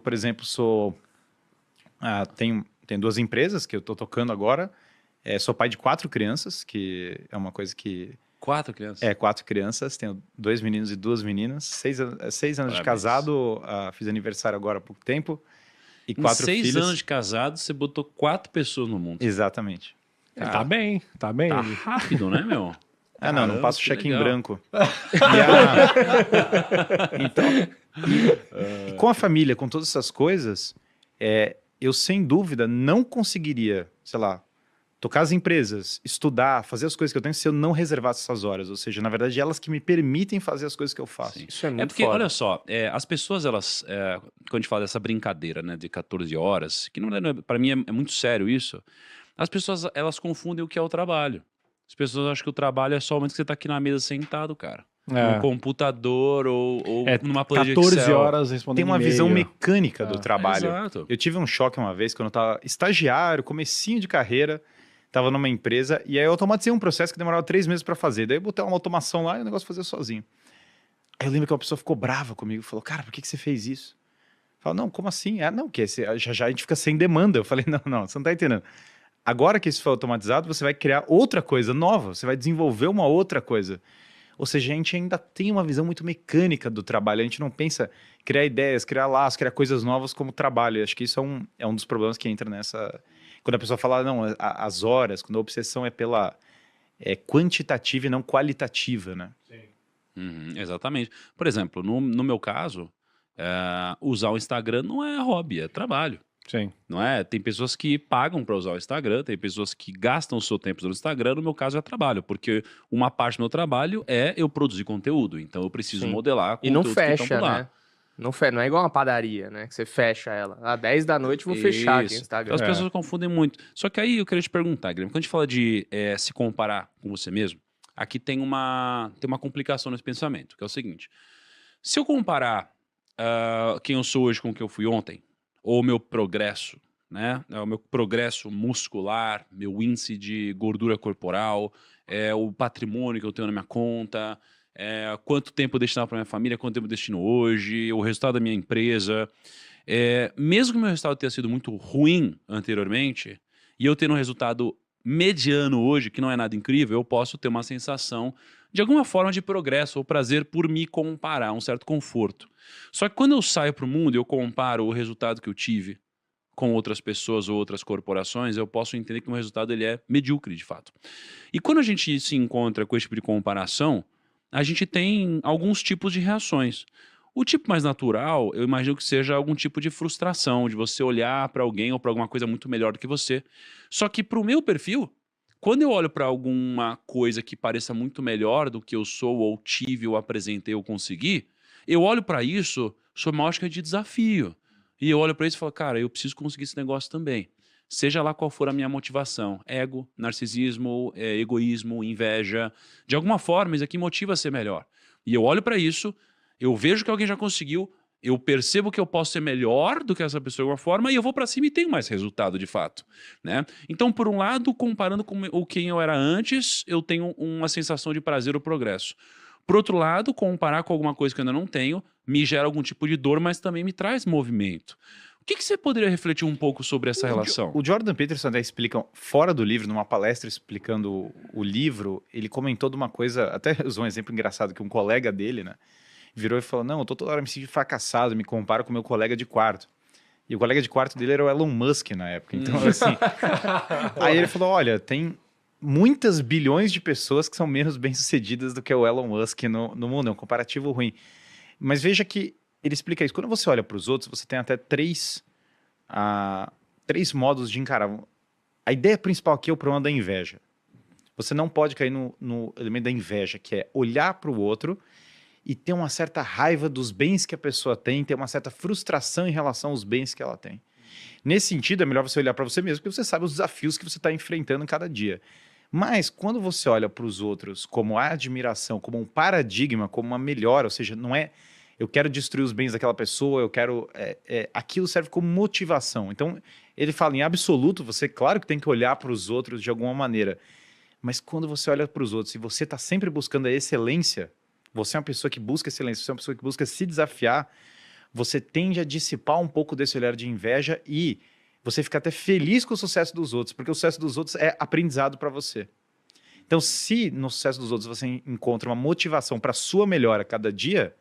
Por exemplo, tenho 2 empresas que eu estou tocando agora. Sou pai de 4 crianças, que é uma coisa que... 4 crianças? 4 crianças. Tenho 2 meninos e 2 meninas. 6 anos de Parabéns. casado, fiz aniversário agora há pouco tempo. E Em 4 6 filhos. anos de casado, você botou 4 pessoas no mundo. Exatamente. Ele tá bem, tá bem. Tá ele. rápido, né, meu? Não Caramba, passo que cheque em legal. branco. Então, e com a família, com todas essas coisas, eu sem dúvida não conseguiria, sei lá, tocar as empresas, estudar, fazer as coisas que eu tenho se eu não reservasse essas horas. Ou seja, na verdade, elas que me permitem fazer as coisas que eu faço. Sim. Isso é muito porque, foda. olha só, as pessoas, elas, quando a gente fala dessa brincadeira, né, de 14 horas, que não é, para mim é muito sério isso, as pessoas, elas confundem o que é o trabalho. As pessoas acham que o trabalho é só o momento que você tá aqui na mesa sentado, cara. No computador ou numa planilha 14 Excel. horas respondendo Tem uma e-mail. visão mecânica do trabalho. Exato. Eu tive um choque uma vez, quando eu estava estagiário, comecinho de carreira, estava numa empresa, e aí eu automatizei um processo que demorava 3 meses para fazer. Daí eu botei uma automação lá e o negócio fazia sozinho. Aí eu lembro que uma pessoa ficou brava comigo, falou, cara, por que você fez isso? Eu falei, não, como assim? Não, que já a gente fica sem demanda. Eu falei, não, você não tá entendendo. Agora que isso foi automatizado, você vai criar outra coisa nova, você vai desenvolver uma outra coisa. Ou seja, a gente ainda tem uma visão muito mecânica do trabalho, a gente não pensa criar ideias, criar laços, criar coisas novas como trabalho. Eu acho que isso é um dos problemas que entra nessa... Quando a pessoa fala, não, as horas, quando a obsessão é pela quantitativa e não qualitativa, né? Uhum, exatamente. Por exemplo, no meu caso, usar o Instagram não é hobby, é trabalho. Sim. Não é? Tem pessoas que pagam para usar o Instagram, tem pessoas que gastam o seu tempo no Instagram, no meu caso é trabalho, porque uma parte do meu trabalho é eu produzir conteúdo, então eu preciso Sim. modelar E não conteúdos que estão fecha, por lá. né? Não é igual uma padaria, né? Que você fecha ela. 10 da noite eu vou fechar aqui o Isso. Instagram. As pessoas confundem muito. Só que aí eu queria te perguntar, Guilherme, quando a gente fala de se comparar com você mesmo, aqui tem uma complicação nesse pensamento, que é o seguinte. Se eu comparar quem eu sou hoje com o que eu fui ontem, ou o meu progresso, né? O meu progresso muscular, meu índice de gordura corporal, o patrimônio que eu tenho na minha conta, quanto tempo eu destino para minha família, quanto tempo eu destino hoje, o resultado da minha empresa. Mesmo que o meu resultado tenha sido muito ruim anteriormente, e eu tendo um resultado mediano hoje, que não é nada incrível, eu posso ter uma sensação de alguma forma de progresso ou prazer por me comparar, um certo conforto. Só que quando eu saio para o mundo e eu comparo o resultado que eu tive com outras pessoas ou outras corporações, eu posso entender que o meu resultado ele é medíocre, de fato. E quando a gente se encontra com esse tipo de comparação, a gente tem alguns tipos de reações. O tipo mais natural, eu imagino que seja algum tipo de frustração, de você olhar para alguém ou para alguma coisa muito melhor do que você. Só que para o meu perfil, quando eu olho para alguma coisa que pareça muito melhor do que eu sou, ou tive, ou apresentei, ou consegui, eu olho para isso sob uma ótica de desafio. E eu olho para isso e falo, cara, eu preciso conseguir esse negócio também. Seja lá qual for a minha motivação, ego, narcisismo, egoísmo, inveja, de alguma forma isso aqui motiva a ser melhor. E eu olho para isso, eu vejo que alguém já conseguiu, eu percebo que eu posso ser melhor do que essa pessoa de alguma forma e eu vou para cima e tenho mais resultado de fato, né? Então, por um lado, comparando com quem eu era antes, eu tenho uma sensação de prazer ou progresso. Por outro lado, comparar com alguma coisa que eu ainda não tenho me gera algum tipo de dor, mas também me traz movimento. O que você poderia refletir um pouco sobre essa relação? O Jordan Peterson até explica, fora do livro, numa palestra explicando o livro, ele comentou de uma coisa, até usou um exemplo engraçado, que um colega dele, né, virou e falou, não, eu tô toda hora me sentindo fracassado, me comparo com o meu colega de quarto. E o colega de quarto dele era o Elon Musk na época, então assim... Aí ele falou, olha, tem muitas bilhões de pessoas que são menos bem-sucedidas do que o Elon Musk no mundo, é um comparativo ruim. Mas veja que ele explica isso, quando você olha para os outros, você tem até três modos de encarar. A ideia principal aqui é o problema da inveja. Você não pode cair no elemento da inveja, que é olhar para o outro e ter uma certa raiva dos bens que a pessoa tem, ter uma certa frustração em relação aos bens que ela tem. Nesse sentido, é melhor você olhar para você mesmo, porque você sabe os desafios que você está enfrentando em cada dia. Mas, quando você olha para os outros como a admiração, como um paradigma, como uma melhora, ou seja, não é eu quero destruir os bens daquela pessoa, eu quero... aquilo serve como motivação. Então, ele fala, em absoluto, você, claro que tem que olhar para os outros de alguma maneira, mas quando você olha para os outros e você está sempre buscando a excelência, você é uma pessoa que busca excelência, você é uma pessoa que busca se desafiar, você tende a dissipar um pouco desse olhar de inveja e você fica até feliz com o sucesso dos outros, porque o sucesso dos outros é aprendizado para você. Então, se no sucesso dos outros você encontra uma motivação para sua melhora cada dia,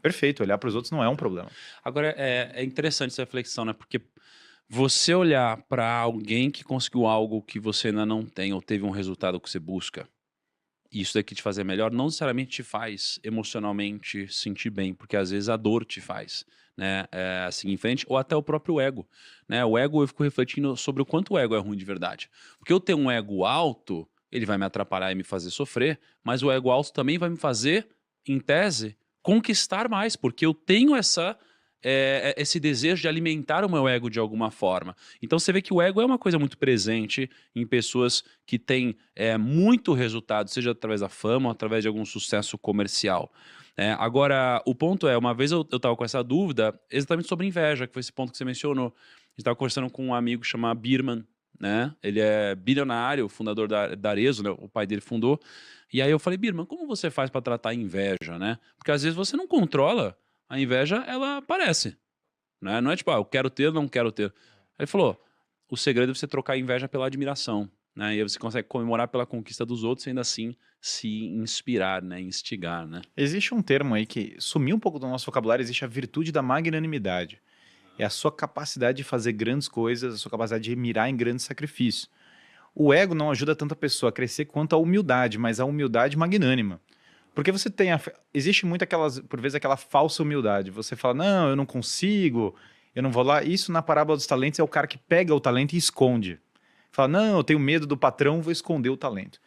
perfeito, olhar para os outros não é um problema. Agora, é interessante essa reflexão, né? Porque você olhar para alguém que conseguiu algo que você ainda não tem ou teve um resultado que você busca, e isso daqui te fazer melhor, não necessariamente te faz emocionalmente sentir bem, porque às vezes a dor te faz, né, seguir em frente, ou até o próprio ego, né? O ego, eu fico refletindo sobre o quanto o ego é ruim de verdade. Porque eu ter um ego alto, ele vai me atrapalhar e me fazer sofrer, mas o ego alto também vai me fazer, em tese, conquistar mais, porque eu tenho esse desejo de alimentar o meu ego de alguma forma. Então você vê que o ego é uma coisa muito presente em pessoas que têm muito resultado, seja através da fama ou através de algum sucesso comercial. Agora, o ponto é, uma vez eu estava com essa dúvida exatamente sobre inveja, que foi esse ponto que você mencionou. A gente estava conversando com um amigo chamado Birman, né? Ele é bilionário, fundador da Arezzo, né? O pai dele fundou. E aí eu falei, Birman, como você faz para tratar a inveja, né? Porque às vezes você não controla a inveja, ela aparece, né? Não é tipo, eu quero ter, não quero ter. Ele falou, o segredo é você trocar a inveja pela admiração, né? E aí você consegue comemorar pela conquista dos outros e ainda assim se inspirar, né? Instigar, né? Existe um termo aí que sumiu um pouco do nosso vocabulário, existe a virtude da magnanimidade. É a sua capacidade de fazer grandes coisas, a sua capacidade de mirar em grandes sacrifícios. O ego não ajuda tanto a pessoa a crescer quanto a humildade, mas a humildade magnânima. Porque você tem existe muito por vezes aquela falsa humildade. Você fala, não, eu não consigo, eu não vou lá. Isso na parábola dos talentos é o cara que pega o talento e esconde. Fala, não, eu tenho medo do patrão, vou esconder o talento.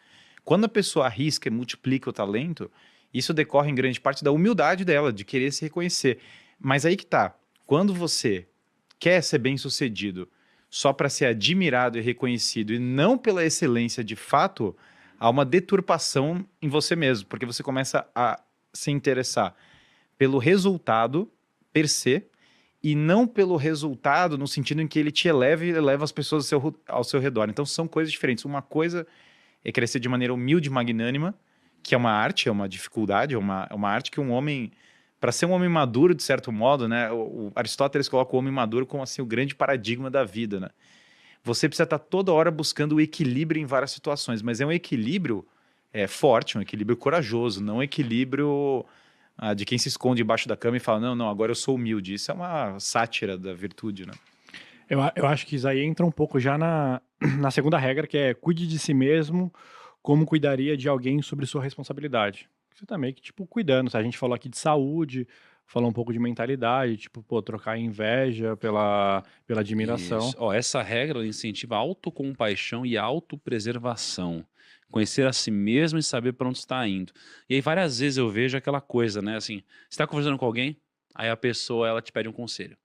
Quando a pessoa arrisca e multiplica o talento, isso decorre em grande parte da humildade dela, de querer se reconhecer. Mas aí que tá. Quando você quer ser bem-sucedido só para ser admirado e reconhecido e não pela excelência de fato, há uma deturpação em você mesmo, porque você começa a se interessar pelo resultado per se e não pelo resultado no sentido em que ele te eleva e eleva as pessoas ao seu redor. Então são coisas diferentes. Uma coisa é crescer de maneira humilde e magnânima, que é uma arte, é uma dificuldade, é uma arte que um homem, para ser um homem maduro, de certo modo, né, o Aristóteles coloca o homem maduro como assim, o grande paradigma da vida, né? Você precisa estar toda hora buscando o equilíbrio em várias situações, mas é um equilíbrio forte, um equilíbrio corajoso, não um equilíbrio de quem se esconde embaixo da cama e fala, não, agora eu sou humilde. Isso é uma sátira da virtude, né? Eu acho que isso aí entra um pouco já na segunda regra, que é cuide de si mesmo como cuidaria de alguém sobre sua responsabilidade. Você tá meio que, tipo, cuidando. Se a gente falou aqui de saúde, falou um pouco de mentalidade, tipo, pô, trocar a inveja pela admiração. Isso. Ó, essa regra ela incentiva a autocompaixão e a autopreservação. Conhecer a si mesmo e saber para onde está indo. E aí várias vezes eu vejo aquela coisa, né? Assim, você está conversando com alguém, aí a pessoa ela te pede um conselho.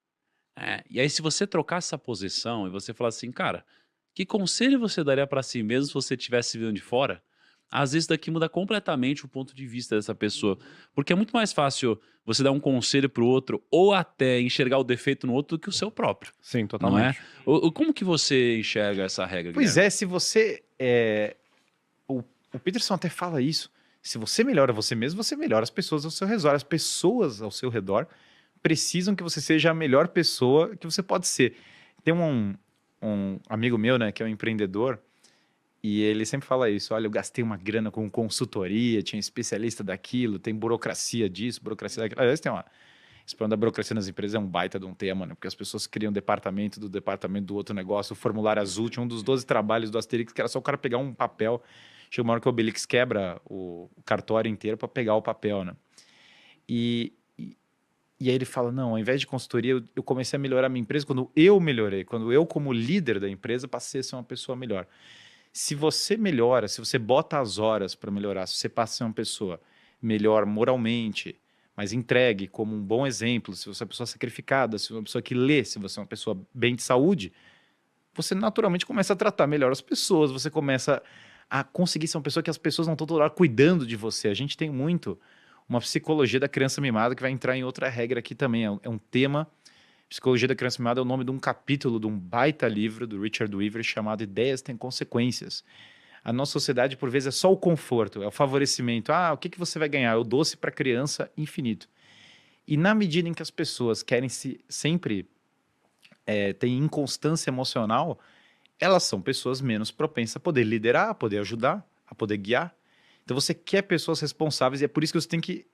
E aí se você trocar essa posição e você falar assim, cara, que conselho você daria para si mesmo se você estivesse vindo de fora? Às vezes daqui muda completamente o ponto de vista dessa pessoa. Porque é muito mais fácil você dar um conselho pro outro ou até enxergar o defeito no outro do que o seu próprio. Sim, Não é? totalmente. Como que você enxerga essa regra, Pois Guilherme? se você... O Peterson até fala isso. Se você melhora você mesmo, você melhora as pessoas ao seu redor. As pessoas ao seu redor precisam que você seja a melhor pessoa que você pode ser. Tem um amigo meu, né, que é um empreendedor, e ele sempre fala isso, olha, eu gastei uma grana com consultoria, tinha especialista daquilo, tem burocracia disso, burocracia daquilo. Aliás, esse problema da burocracia nas empresas é um baita de um tema, né? Porque as pessoas criam departamento do outro negócio, o formulário azul, tinha um dos 12 trabalhos do Asterix, que era só o cara pegar um papel. Chega uma hora que o Obelix quebra o cartório inteiro para pegar o papel, né? E aí ele fala, não, ao invés de consultoria, eu comecei a melhorar a minha empresa quando eu melhorei, quando eu, como líder da empresa, passei a ser uma pessoa melhor. Se você melhora, se você bota as horas para melhorar, se você passa a ser uma pessoa melhor moralmente, mas entregue como um bom exemplo, se você é uma pessoa sacrificada, se você é uma pessoa que lê, se você é uma pessoa bem de saúde, você naturalmente começa a tratar melhor as pessoas, você começa a conseguir ser uma pessoa que as pessoas não estão toda hora cuidando de você. A gente tem muito uma psicologia da criança mimada que vai entrar em outra regra aqui também. É um tema. Psicologia da criança mimada é o nome de um capítulo de um baita livro do Richard Weaver chamado Ideias Têm Consequências. A nossa sociedade, por vezes, é só o conforto, é o favorecimento. O que você vai ganhar? É o doce para criança infinito. E na medida em que as pessoas querem sempre têm inconstância emocional, elas são pessoas menos propensas a poder liderar, a poder ajudar, a poder guiar. Então você quer pessoas responsáveis e é por isso que você tem que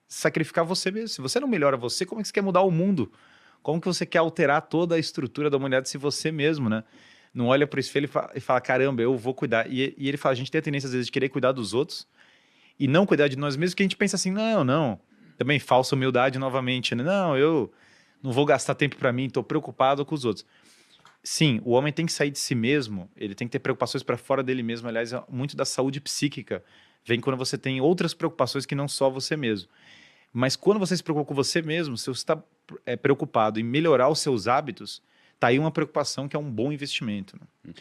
sacrificar você mesmo. Se você não melhora você, como é que você quer mudar o mundo? Como que você quer alterar toda a estrutura da humanidade se você mesmo, né? Não olha para o espelho e fala, caramba, eu vou cuidar. E ele fala, a gente tem a tendência às vezes de querer cuidar dos outros e não cuidar de nós mesmos, que a gente pensa assim, não. Também falsa humildade novamente, né? Não, eu não vou gastar tempo para mim, estou preocupado com os outros. Sim, o homem tem que sair de si mesmo, ele tem que ter preocupações para fora dele mesmo. Aliás, muito da saúde psíquica vem quando você tem outras preocupações que não só você mesmo. Mas quando você se preocupa com você mesmo, se você está preocupado em melhorar os seus hábitos, tá aí uma preocupação que é um bom investimento, né?